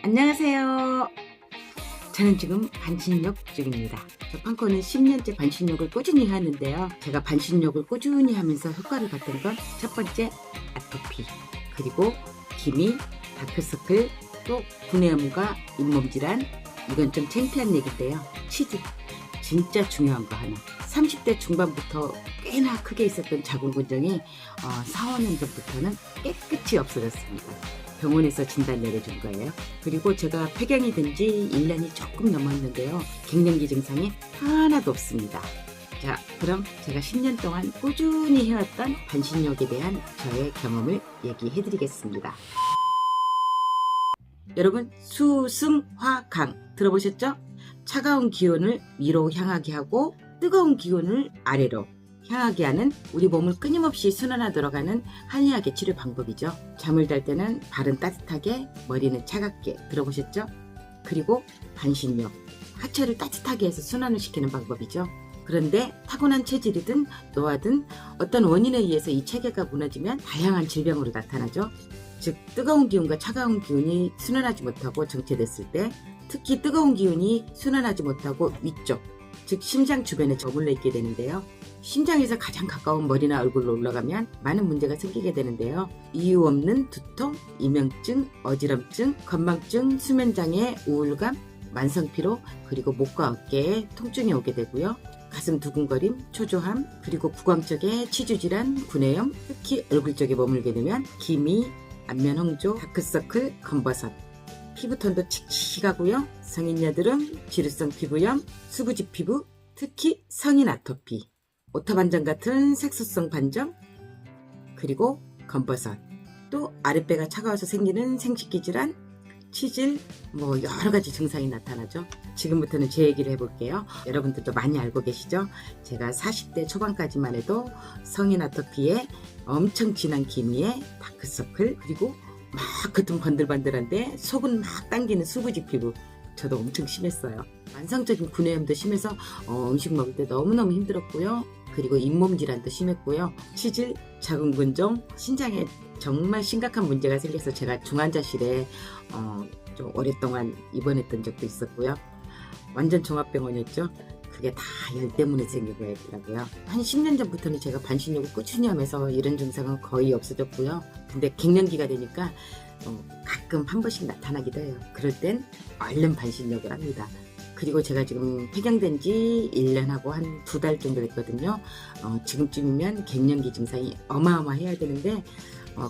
안녕하세요. 저는 지금 반신욕 중입니다. 저 판코는 10년째 반신욕을 꾸준히 하는데요. 제가 반신욕을 꾸준히 하면서 효과를 봤던 건 첫 번째 아토피, 그리고 기미, 다크서클, 또 구내염과 잇몸 질환. 이건 좀 창피한 얘기인데요. 치주, 진짜 중요한 거 하나. 30대 중반부터 꽤나 크게 있었던 자궁근종이 4, 5년 전부터는 깨끗이 없어졌습니다. 병원에서 진단 내려준 거예요. 그리고 제가 폐경이 된 지 1년이 조금 넘었는데요. 갱년기 증상이 하나도 없습니다. 자, 그럼 제가 10년 동안 꾸준히 해왔던 반신욕에 대한 저의 경험을 얘기해 드리겠습니다. 여러분, 수승화강 들어보셨죠? 차가운 기운을 위로 향하게 하고 뜨거운 기운을 아래로 향하게 하는 우리 몸을 끊임없이 순환하도록 하는 한의학의 치료 방법이죠. 잠을 잘 때는 발은 따뜻하게, 머리는 차갑게. 들어보셨죠? 그리고 반신욕, 하체를 따뜻하게 해서 순환을 시키는 방법이죠. 그런데 타고난 체질이든 노화든 어떤 원인에 의해서 이 체계가 무너지면 다양한 질병으로 나타나죠. 즉, 뜨거운 기운과 차가운 기운이 순환하지 못하고 정체됐을 때, 특히 뜨거운 기운이 순환하지 못하고 위쪽, 즉 심장 주변에 머물러 있게 되는데요. 심장에서 가장 가까운 머리나 얼굴로 올라가면 많은 문제가 생기게 되는데요. 이유 없는 두통, 이명증, 어지럼증, 건망증, 수면장애, 우울감, 만성피로, 그리고 목과 어깨에 통증이 오게 되고요. 가슴 두근거림, 초조함, 그리고 구강 쪽에 치주질환, 구내염, 특히 얼굴 쪽에 머물게 되면 기미, 안면 홍조, 다크서클, 검버섯, 피부톤도 칙칙하고요. 성인 여드름, 지루성 피부염, 수부지 피부, 특히 성인 아토피, 오토 반점 같은 색소성 반점, 그리고 검버섯, 또 아랫배가 차가워서 생기는 생식기 질환, 치질, 여러 가지 증상이 나타나죠. 지금부터는 제 얘기를 해볼게요. 여러분들도 많이 알고 계시죠? 제가 40대 초반까지만 해도 성인 아토피에 엄청 진한 기미에 다크서클, 그리고 막 겉은 번들번들한데 속은 막 당기는 수부지 피부, 저도 엄청 심했어요. 만성적인 구내염도 심해서 음식 먹을 때 너무너무 힘들었고요. 그리고 잇몸 질환도 심했고요. 치질, 자궁근종, 신장에 정말 심각한 문제가 생겨서 제가 중환자실에 좀 오랫동안 입원했던 적도 있었고요. 완전 종합병원이었죠. 그게 다 열 때문에 생긴 거였더라고요. 한 10년 전부터는 제가 반신욕을 꾸준히 하면서 이런 증상은 거의 없어졌고요. 근데 갱년기가 되니까 가끔 한 번씩 나타나기도 해요. 그럴 땐 얼른 반신욕을 합니다. 그리고 제가 지금 폐경된 지 1년하고 한 2달 정도 됐거든요. 지금쯤이면 갱년기 증상이 어마어마해야 되는데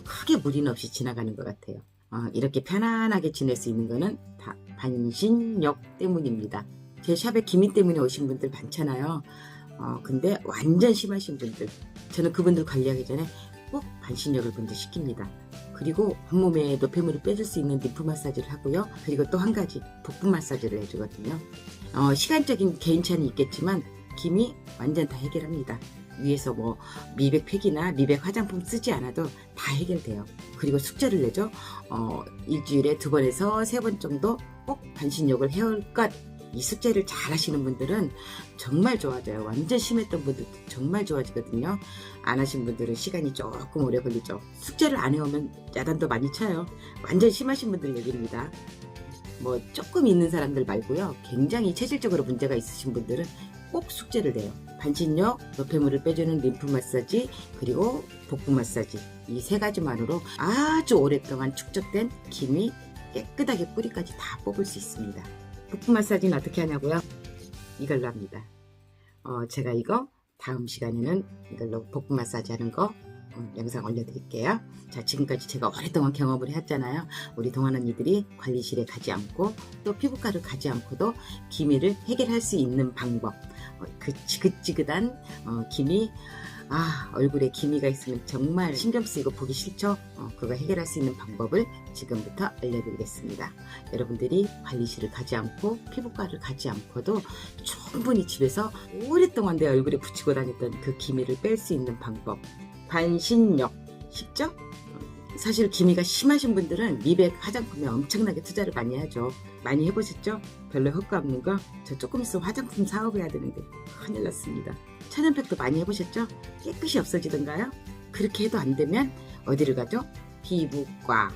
크게 무리는 없이 지나가는 것 같아요. 이렇게 편안하게 지낼 수 있는 거는 다 반신욕 때문입니다. 제 샵에 기미 때문에 오신 분들 많잖아요. 근데 완전 심하신 분들, 저는 그분들 관리하기 전에 꼭 반신욕을 먼저 시킵니다. 그리고 온몸에 노폐물을 빼줄 수 있는 림프 마사지를 하고요. 그리고 또 한 가지 복부 마사지를 해주거든요. 시간적인 개인차는 있겠지만 기미 완전 다 해결합니다. 위에서 미백 팩이나 미백 화장품 쓰지 않아도 다 해결돼요. 그리고 숙제를 내죠. 일주일에 2번에서 3번 정도 꼭 반신욕을 해올 것. 이 숙제를 잘 하시는 분들은 정말 좋아져요. 완전 심했던 분들도 정말 좋아지거든요. 안 하신 분들은 시간이 조금 오래 걸리죠. 숙제를 안 해오면 야단도 많이 쳐요. 완전 심하신 분들 얘기입니다. 조금 있는 사람들 말고요. 굉장히 체질적으로 문제가 있으신 분들은 꼭 숙제를 내요. 반신욕, 노폐물을 빼주는 림프 마사지, 그리고 복부 마사지, 이 3가지만으로 아주 오랫동안 축적된 기미 깨끗하게 뿌리까지 다 뽑을 수 있습니다. 복부 마사지는 어떻게 하냐고요? 이걸로 합니다. 제가 이거 다음 시간에는 이걸로 복부 마사지 하는 거 영상 올려드릴게요. 자, 지금까지 제가 오랫동안 경험을 했잖아요. 우리 동안 언니들이 관리실에 가지 않고 또 피부과를 가지 않고도 기미를 해결할 수 있는 방법. 그 지긋지긋한 기미, 얼굴에 기미가 있으면 정말 신경 쓰이고 보기 싫죠? 그거 해결할 수 있는 방법을 지금부터 알려드리겠습니다. 여러분들이 관리실을 가지 않고 피부과를 가지 않고도 충분히 집에서 오랫동안 내 얼굴에 붙이고 다녔던 그 기미를 뺄 수 있는 방법. 반신욕. 쉽죠? 사실 기미가 심하신 분들은 미백 화장품에 엄청나게 투자를 많이 하죠. 많이 해보셨죠? 별로 효과 없는 거? 저 조금 있으면 화장품 사업해야 되는데 큰일 났습니다. 천연팩도 많이 해보셨죠? 깨끗이 없어지던가요? 그렇게 해도 안 되면 어디를 가죠? 피부과.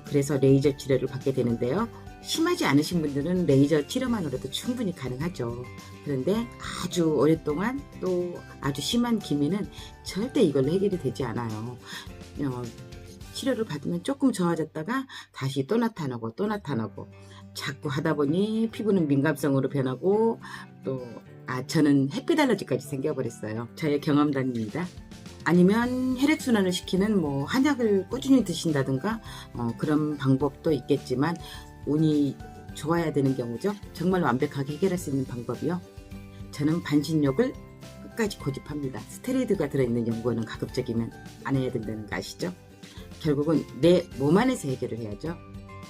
그래서 레이저 치료를 받게 되는데요. 심하지 않으신 분들은 레이저 치료만으로도 충분히 가능하죠. 그런데 아주 오랫동안 또 아주 심한 기미는 절대 이걸로 해결이 되지 않아요. 치료를 받으면 조금 좋아졌다가 다시 또 나타나고 또 나타나고 자꾸 하다 보니 피부는 민감성으로 변하고 또 저는 햇빛 알러지까지 생겨버렸어요. 저의 경험담입니다. 아니면 혈액순환을 시키는 한약을 꾸준히 드신다든가 그런 방법도 있겠지만 운이 좋아야 되는 경우죠. 정말 완벽하게 해결할 수 있는 방법이요. 저는 반신욕을 끝까지 고집합니다. 스테로이드가 들어있는 연고는 가급적이면 안 해야 된다는 거 아시죠? 결국은 내 몸 안에서 해결을 해야죠.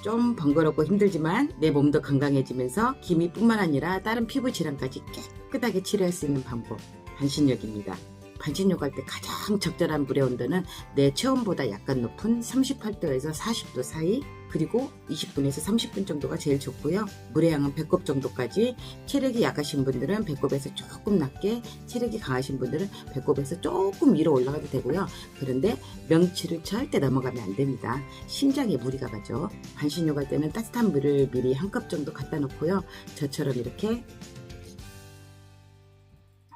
좀 번거롭고 힘들지만 내 몸도 건강해지면서 기미뿐만 아니라 다른 피부 질환까지 깨끗하게 치료할 수 있는 방법, 반신욕입니다. 반신욕 할 때 가장 적절한 물의 온도는 내 체온보다 약간 높은 38도에서 40도 사이, 그리고 20분에서 30분 정도가 제일 좋고요. 물의 양은 배꼽 정도까지, 체력이 약하신 분들은 배꼽에서 조금 낮게, 체력이 강하신 분들은 배꼽에서 조금 위로 올라가도 되고요. 그런데 명치를 절대 넘어가면 안 됩니다. 심장에 무리가 가죠. 반신욕 할 때는 따뜻한 물을 미리 한 컵 정도 갖다 놓고요. 저처럼 이렇게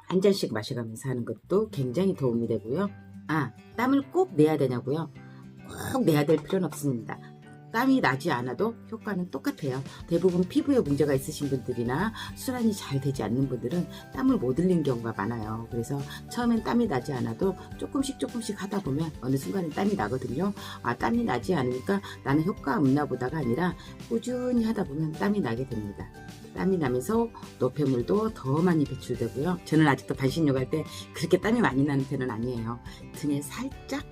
한 잔씩 마셔가면서 하는 것도 굉장히 도움이 되고요. 땀을 꼭 내야 되냐고요? 꼭 내야 될 필요는 없습니다. 땀이 나지 않아도 효과는 똑같아요. 대부분 피부에 문제가 있으신 분들이나 순환이 잘 되지 않는 분들은 땀을 못 흘리는 경우가 많아요. 그래서 처음엔 땀이 나지 않아도 조금씩 하다 보면 어느 순간에 땀이 나거든요. 땀이 나지 않으니까 나는 효과 없나 보다가 아니라 꾸준히 하다 보면 땀이 나게 됩니다. 땀이 나면서 노폐물도 더 많이 배출되고요. 저는 아직도 반신욕 할 때 그렇게 땀이 많이 나는 편은 아니에요. 등에 살짝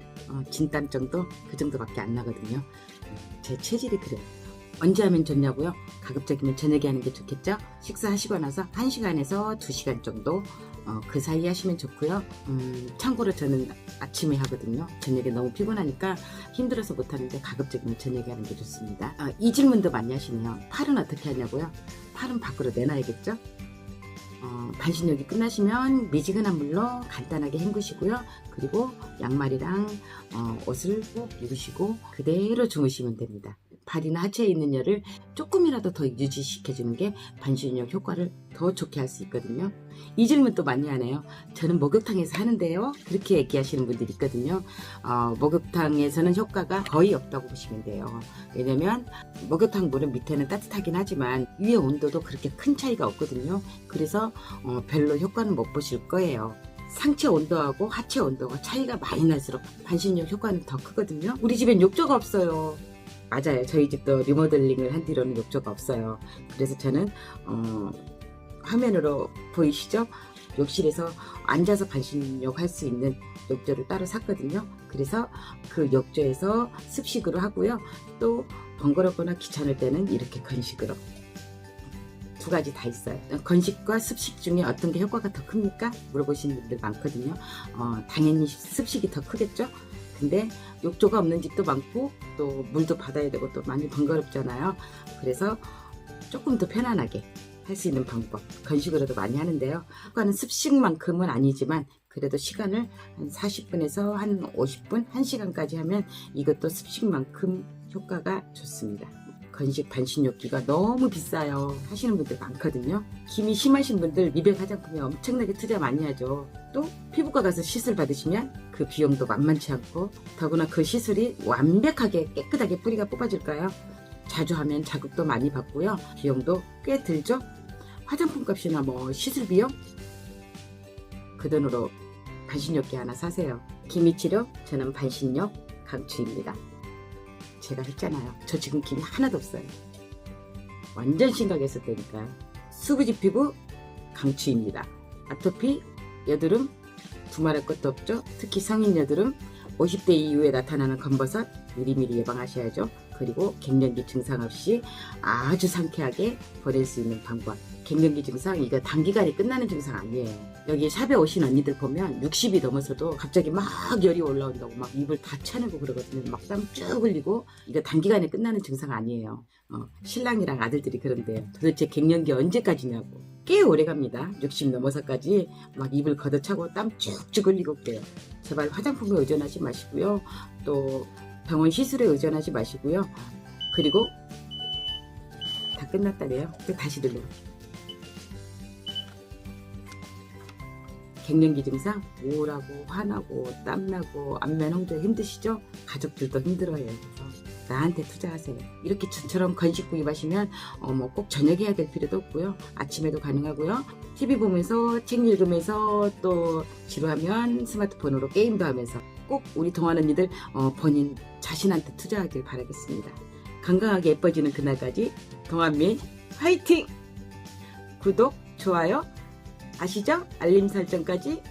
진땀 정도, 그 정도밖에 안 나거든요. 제 체질이 그래요. 언제 하면 좋냐고요? 가급적이면 저녁에 하는 게 좋겠죠? 식사하시고 나서 1시간에서 2시간 정도 그 사이 하시면 좋고요. 참고로 저는 아침에 하거든요. 저녁에 너무 피곤하니까 힘들어서 못하는데 가급적이면 저녁에 하는 게 좋습니다. 이 질문도 많이 하시네요. 팔은 어떻게 하냐고요? 팔은 밖으로 내놔야겠죠? 반신욕이 끝나시면 미지근한 물로 간단하게 헹구시고요. 그리고 양말이랑 옷을 꼭 입으시고 그대로 주무시면 됩니다. 발이나 하체에 있는 열을 조금이라도 더 유지시켜주는 게 반신욕 효과를 더 좋게 할 수 있거든요. 이 질문 또 많이 하네요. 저는 목욕탕에서 하는데요. 그렇게 얘기하시는 분들이 있거든요. 목욕탕에서는 효과가 거의 없다고 보시면 돼요. 왜냐면 목욕탕 물은 밑에는 따뜻하긴 하지만 위의 온도도 그렇게 큰 차이가 없거든요. 그래서 별로 효과는 못 보실 거예요. 상체 온도하고 하체 온도가 차이가 많이 날수록 반신욕 효과는 더 크거든요. 우리 집엔 욕조가 없어요. 맞아요. 저희 집도 리모델링을 한 뒤로는 욕조가 없어요. 그래서 저는 화면으로 보이시죠? 욕실에서 앉아서 반신욕 할 수 있는 욕조를 따로 샀거든요. 그래서 그 욕조에서 습식으로 하고요. 또 번거롭거나 귀찮을 때는 이렇게 건식으로. 두 가지 다 있어요. 건식과 습식 중에 어떤 게 효과가 더 큽니까? 물어보시는 분들 많거든요. 당연히 습식이 더 크겠죠? 근데 욕조가 없는 집도 많고 또 물도 받아야 되고 또 많이 번거롭잖아요. 그래서 조금 더 편안하게 할 수 있는 방법, 건식으로도 많이 하는데요. 효과는 습식만큼은 아니지만 그래도 시간을 한 40분에서 한 50분, 1시간까지 하면 이것도 습식만큼 효과가 좋습니다. 건식 반신욕기가 너무 비싸요 하시는 분들 많거든요. 기미 심하신 분들 미백 화장품에 엄청나게 투자 많이 하죠. 또 피부과 가서 시술 받으시면 그 비용도 만만치 않고 더구나 그 시술이 완벽하게 깨끗하게 뿌리가 뽑아질까요? 자주 하면 자극도 많이 받고요. 비용도 꽤 들죠. 화장품 값이나 시술 비용 그 돈으로 반신욕기 하나 사세요. 기미치료 저는 반신욕 강추입니다. 제가 했잖아요. 저 지금 기미 하나도 없어요. 완전 심각했을 때니까. 수부지 피부 강추입니다. 아토피, 여드름 두말할 것도 없죠. 특히 성인 여드름, 50대 이후에 나타나는 검버섯 미리미리 예방하셔야죠. 그리고 갱년기 증상 없이 아주 상쾌하게 보낼 수 있는 방법. 갱년기 증상 이거 단기간에 끝나는 증상 아니에요. 여기 샵에 오신 언니들 보면 60이 넘어서도 갑자기 막 열이 올라온다고 막 입을 다 차내고 그러거든요. 막 땀 쭉 흘리고 이거 단기간에 끝나는 증상 아니에요. 신랑이랑 아들들이 그런데요. 도대체 갱년기 언제까지냐고. 꽤 오래 갑니다. 60 넘어서까지 막 입을 걷어차고 땀 쭉쭉 흘리고 그래요. 제발 화장품에 의존하지 마시고요. 또 병원 시술에 의존하지 마시고요. 그리고 끝났다네요. 다시 눌러. 갱년기 증상 우울하고 화나고 땀나고 안면 홍조 힘드시죠? 가족들도 힘들어요. 그래서 나한테 투자하세요. 이렇게 저처럼 건식구이 마시면 뭐 꼭 저녁에 해야 될 필요도 없고요. 아침에도 가능하고요. TV 보면서 책 읽으면서 또 지루하면 스마트폰으로 게임도 하면서 꼭 우리 동안 언니들 본인 자신한테 투자하길 바라겠습니다. 건강하게 예뻐지는 그날까지 동안미 화이팅! 구독, 좋아요 아시죠? 알림 설정까지